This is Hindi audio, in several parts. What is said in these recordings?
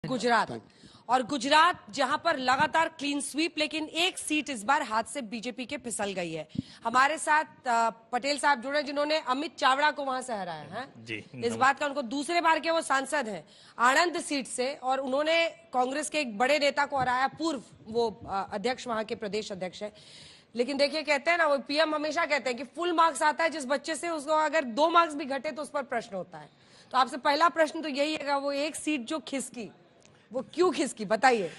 गुजरात। और गुजरात जहां पर लगातार क्लीन स्वीप, लेकिन एक सीट इस बार हाथ से बीजेपी के फिसल गई है। हमारे साथ पटेल साहब जुड़े जिन्होंने अमित चावड़ा को वहां से हराया है जी। इस बात का उनको दूसरे बार के वो सांसद हैं आणंद सीट से, और उन्होंने कांग्रेस के एक बड़े नेता को हराया, पूर्व वो अध्यक्ष वहां के प्रदेश अध्यक्ष है। लेकिन देखिए, कहते हैं ना, वो पीएम हमेशा कहते हैं कि फुल मार्क्स आता है जिस बच्चे से, उसको अगर 2 मार्क्स भी घटे तो उस पर प्रश्न होता है। तो आपसे पहला प्रश्न तो यही है, वो एक सीट जो खिसकी वो क्यों खिसकी, बताइए।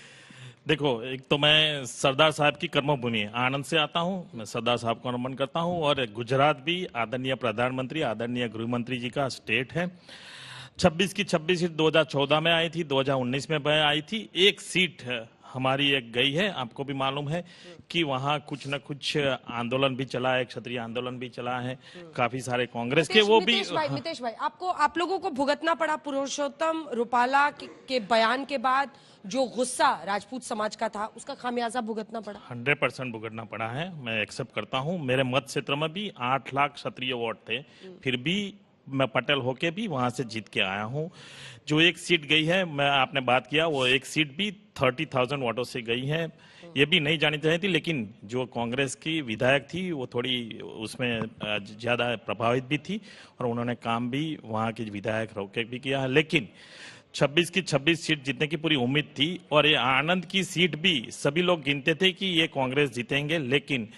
देखो, एक तो मैं सरदार साहब की कर्मभूमि आनंद से आता हूं, मैं सरदार साहब को नमन करता हूं। और गुजरात भी आदरणीय प्रधानमंत्री, आदरणीय गृह मंत्री जी का स्टेट है। 26 की 26 सीट 2014 में आई थी, 2019 में आई थी। एक सीट हमारी एक गई है। आपको भी मालूम है कि वहाँ कुछ न कुछ आंदोलन भी चला है, क्षत्रिय आंदोलन भी चला है, काफी सारे कांग्रेस के वो भी। मितेश भाई, आप लोगों को भुगतना पड़ा पुरुषोत्तम रूपाला के बयान के बाद, जो गुस्सा राजपूत समाज का था उसका खामियाजा भुगतना पड़ा। 100% भुगतना पड़ा है, मैं एक्सेप्ट करता हूँ। मेरे मत क्षेत्र में भी 8 लाख क्षत्रिय वोट थे, फिर भी मैं पटेल होके भी वहां से जीत के आया हूं। जो एक सीट गई है, मैं आपने बात किया, वो एक सीट भी 30,000 वोटों से गई है। ये भी नहीं जानी चाहिए थी, लेकिन जो कांग्रेस की विधायक थी वो थोड़ी उसमें ज्यादा प्रभावित भी थी, और उन्होंने काम भी वहां के विधायक रोके भी किया है। लेकिन 26 की 26 सीट जीतने की पूरी उम्मीद थी, और ये आनंद की सीट भी सभी लोग गिनते थे कि ये कांग्रेस जीतेंगे। लेकिन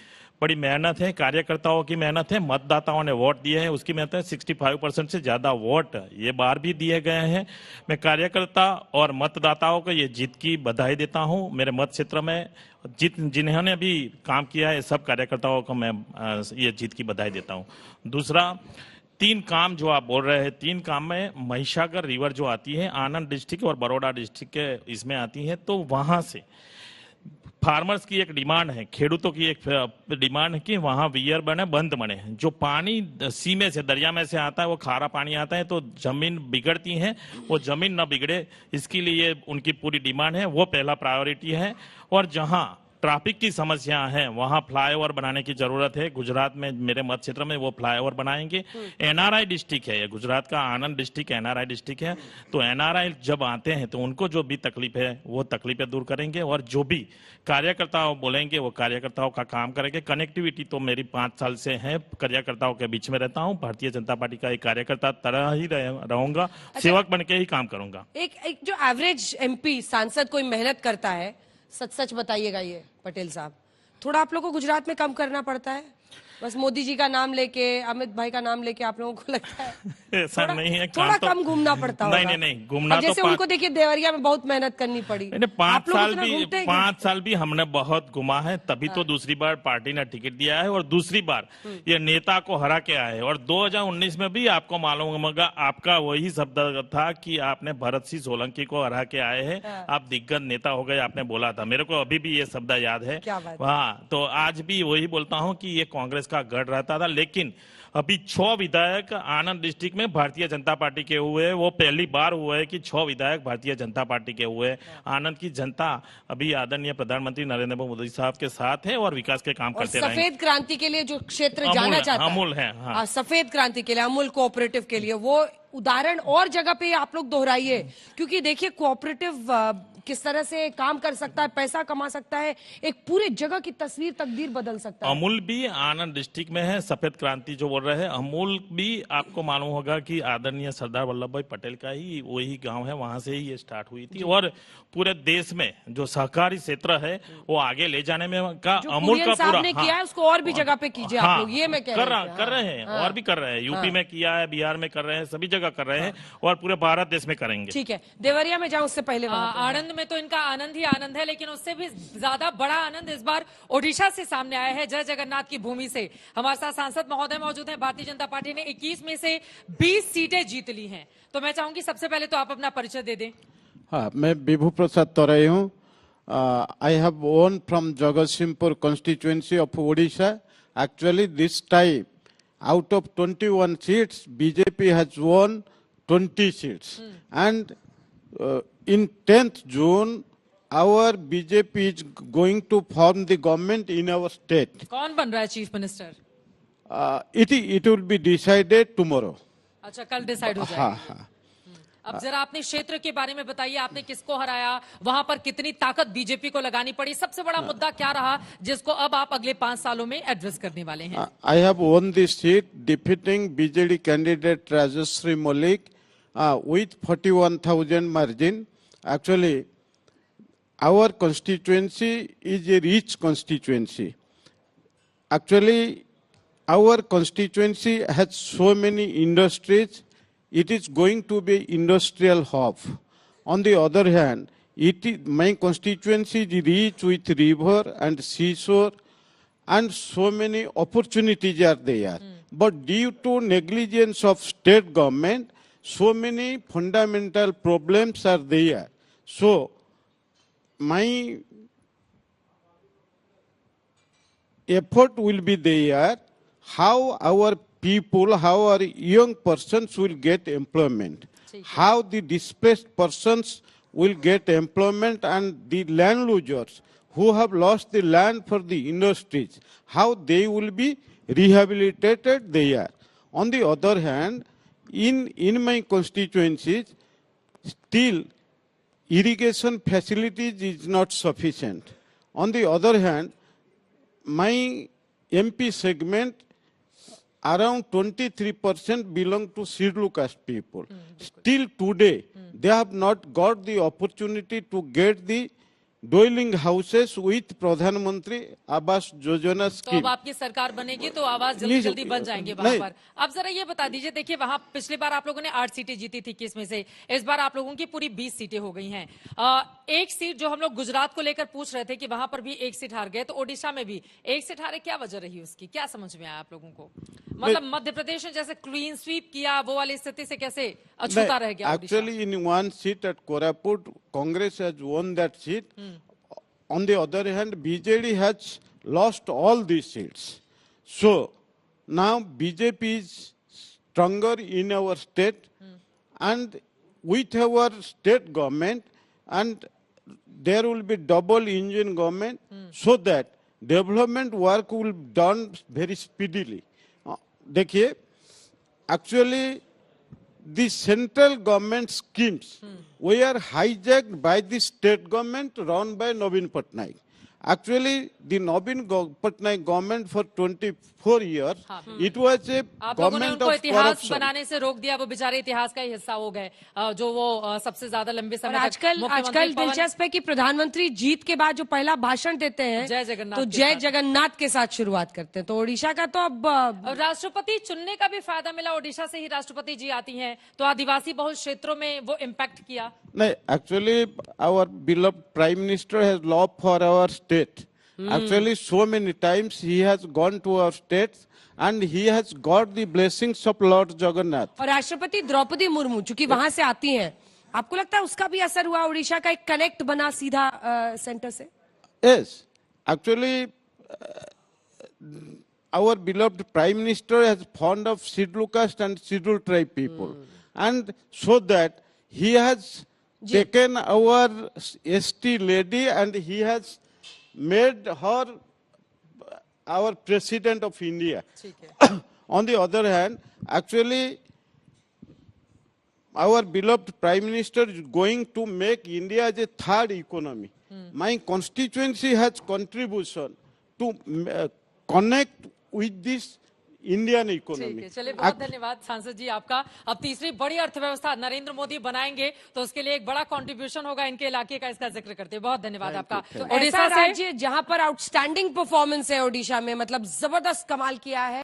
बड़ी मेहनत है, कार्यकर्ताओं की मेहनत है, मतदाताओं ने वोट दिए हैं, उसकी मेहनत है। 65% से ज्यादा वोट ये बार भी दिए गए हैं। मैं कार्यकर्ता और मतदाताओं को ये जीत की बधाई देता हूं। मेरे मत क्षेत्र में जिन्होंने भी काम किया है, सब कार्यकर्ताओं को मैं ये जीत की बधाई देता हूं। दूसरा, 3 काम जो आप बोल रहे हैं, 3 काम में महिसागर रिवर जो आती है आनंद डिस्ट्रिक्ट और बड़ौदा डिस्ट्रिक्ट के इसमें आती है, तो वहां से फार्मर्स की एक डिमांड है, खेडूतों की एक डिमांड है कि वहां वियर बने, बंद बने। जो पानी सीमे से, दरिया में से आता है, वो खारा पानी आता है, तो जमीन बिगड़ती है, वो जमीन ना बिगड़े, इसके लिए उनकी पूरी डिमांड है। वो पहला प्रायोरिटी है। और जहां ट्रैफिक की समस्या है, वहां फ्लाईओवर बनाने की जरूरत है। गुजरात में मेरे मत क्षेत्र में वो फ्लाईओवर बनाएंगे। एनआरआई डिस्ट्रिक्ट है ये, गुजरात का आनंद डिस्ट्रिक्ट एनआरआई डिस्ट्रिक्ट है, तो एनआरआई जब आते हैं तो उनको जो भी तकलीफ है वो तकलीफें दूर करेंगे, और जो भी कार्यकर्ताओं बोलेंगे वो कार्यकर्ताओं का काम करेंगे। कनेक्टिविटी तो मेरी 5 साल से है, कार्यकर्ताओं के बीच में रहता हूँ, भारतीय जनता पार्टी का एक कार्यकर्ता तरह ही रहूंगा। सेवक बन के ही काम करूंगा। एक जो एवरेज एमपी सांसद कोई मेहनत करता है, सच बताइएगा ये पटेल साहब, थोड़ा आप लोगों को गुजरात में कम करना पड़ता है? बस मोदी जी का नाम लेके, अमित भाई का नाम लेके आप लोगों को लगता है ऐसा नहीं है, थोड़ा कम घूमना पड़ता होगा? नहीं घूमना जैसे तो उनको देखिए देवरिया में बहुत मेहनत करनी पड़ी। 5 साल भी हमने बहुत घुमा है, तभी तो दूसरी बार पार्टी ने टिकट दिया है, और दूसरी बार ये नेता को हरा के आए। और 2019 में भी आपको मालूम होगा, आपका वही शब्द था कि आपने भरत सिंह सोलंकी को हरा के आए हैं, आप दिग्गज नेता हो गए, आपने बोला था। मेरे को अभी भी ये शब्द याद है। हाँ, तो आज भी वही बोलता हूँ कि ये कांग्रेस का गढ़ रहता था। लेकिन अभी 6 विधायक आनंद डिस्ट्रिक्ट में भारतीय जनता पार्टी के हुए, वो पहली बार हुआ है कि 6 विधायक भारतीय जनता पार्टी के हुए। आनंद की जनता अभी आदरणीय प्रधानमंत्री नरेंद्र मोदी साहब के साथ है और विकास के काम करते रहेंगे। सफेद क्रांति के लिए जो क्षेत्र जाना चाहता है, अमूल है। हाँ। सफेद क्रांति के लिए, अमूल कोऑपरेटिव के लिए, वो उदाहरण और जगह पे आप लोग दोहराइए, क्योंकि देखिए कोऑपरेटिव किस तरह से काम कर सकता है, पैसा कमा सकता है, एक पूरे जगह की तस्वीर, तकदीर बदल सकता है। अमूल भी आनंद डिस्ट्रिक्ट में है, सफेद क्रांति जो बोल रहे हैं। अमूल भी आपको मालूम होगा कि आदरणीय सरदार वल्लभ भाई पटेल का ही वही गांव है, वहां से ही ये स्टार्ट हुई थी। और पूरे देश में जो सहकारी क्षेत्र है वो आगे ले जाने में का अमूल का पूरा किया है, उसको और भी जगह पे कीजिए आप लोग, ये मैं कह रहे हैं। और भी कर रहे हैं, यूपी में किया है, बिहार में कर रहे हैं, सभी जगह कर रहे हैं, और पूरे भारत देश में करेंगे। ठीक है, देवरिया में जाऊं उससे पहले आनंद में तो इनका आनंद ही आनंद है, लेकिन उससे भी ज्यादा बड़ा आनंद इस बार ओडिशा से सामने आया है, जय जगन्नाथ की भूमि से। हमारे साथ सांसद महोदय मौजूद हैं। भारतीय जनता पार्टी ने 21 में से 20 सीटें जीत ली हैं। तो मैं चाहूंगी सबसे पहले तो आप अपना परिचय दे दें। हाँ, मैं विभू प्रसाद तराई हूँ। आई हैव वोन from Jagatsinghpur constituency of Odisha. Actually, this time, out of 21 seats, BJP has won 20 seats. And in 10th June, our BJP is going to form the government in our state. कौन बन रहा है chief minister? It will be decided tomorrow. अच्छा, कल डिसाइड हो जाएगा। हाँ हाँ। अब जरा अपने क्षेत्र के बारे में बताइए, आपने किसको हराया, वहां पर कितनी ताकत बीजेपी को लगानी पड़ी, सबसे बड़ा मुद्दा क्या रहा जिसको अब आप अगले 5 सालों में एड्रेस करने वाले हैं? I have won this seat defeating BJD candidate Rajashree Malik with 41,000 margin. Actually, our constituency is a rich constituency. Actually, our constituency has so many industries. It is going to be industrial hub. On the other hand, my constituency is rich with river and seashore, and so many opportunities are there. But due to negligence of state government, so many fundamental problems are there. So, my effort will be there how our people, how our young persons will get employment, how the displaced persons will get employment, and the land losers who have lost the land for the industries, how they will be rehabilitated there. On the other hand, in my constituencies, still irrigation facilities is not sufficient. On the other hand, my MP segment, around 23% belong to scheduled caste people. Still today, they have not got the opportunity to get the dwelling houses with Pradhan Mantri Awas Yojana तो scheme. अब आपकी सरकार बनेगी तो आवाज जल्दी जल्दी बन जाएंगे वहां पर। अब जरा ये बता दीजिए, देखिए वहां पिछली बार आप लोगों ने 8 सीटें जीती थी 21 में से, इस बार आप लोगों की पूरी 20 सीटें हो गई हैं। एक सीट जो हम लोग गुजरात को लेकर पूछ रहे थे कि वहां पर भी एक सीट हार गए, तो ओडिशा में भी एक सीट हारे, क्या वजह रही उसकी, क्या समझ में आया आप लोगों को? मतलब मध्य प्रदेश ने जैसे क्लीन स्वीप किया, वो वाली स्थिति से कैसे अछूता रह गया Odisha? Actually, in one seat at Koraput, Congress has won that seat. On the other hand, BJD has lost all these seats. So, now BJP is stronger in our state, and with our state government, and there will be double engine government, so that development work will be done very speedily. देखिए, actually, the central government schemes were hijacked by the state government run by Navin Patnaik. Actually, the Navin Patnaik government for 24 years, it was a आप लोगों ने government उनको of इतिहास corruption. बनाने से रोक दिया, वो बेचारे इतिहास का ही हिस्सा हो गए, जो वो सबसे ज्यादा लंबे और समय तक आजकल मुख्यमंत्री पवन- दिलचस्प है कि प्रधानमंत्री जीत के बाद जो पहला भाषण देते हैं जय जगन्नाथ तो के जय साथ। जगन्नाथ के साथ शुरुआत करते हैं। तो ओडिशा का तो अब और राष्ट्रपति चुनने का भी फायदा मिला, ओडिशा से ही राष्ट्रपति जी आती हैं, तो आदिवासी बहुल क्षेत्रों में वो इम्पैक्ट किया। No, actually, our beloved Prime Minister has love for our state. Actually, so many times he has gone to our states and he has got the blessings of Lord Jagannath. और राष्ट्रपति द्रौपदी मुर्मू चूंकि वहां से आती हैं, आपको लगता है उसका भी असर हुआ, ओडिशा का एक कनेक्ट बना सीधा सेंटर से? Yes, actually, our beloved Prime Minister has fond of scheduled caste and scheduled tribe people. And so that he has taken our ST lady and he has made her our President of India. On the other hand, actually, our beloved Prime Minister is going to make India as a third economy. My constituency has contribution to connect with this Indian ठीक economy. है, चलिए बहुत धन्यवाद सांसद जी आपका। अब तीसरी बड़ी अर्थव्यवस्था नरेंद्र मोदी बनाएंगे तो उसके लिए एक बड़ा कंट्रीब्यूशन होगा इनके इलाके का, इसका जिक्र करते हैं। बहुत धन्यवाद आपका। तो ऐसा राज्य जहां पर आउटस्टैंडिंग परफॉर्मेंस है ओडिशा में, मतलब जबरदस्त कमाल किया है।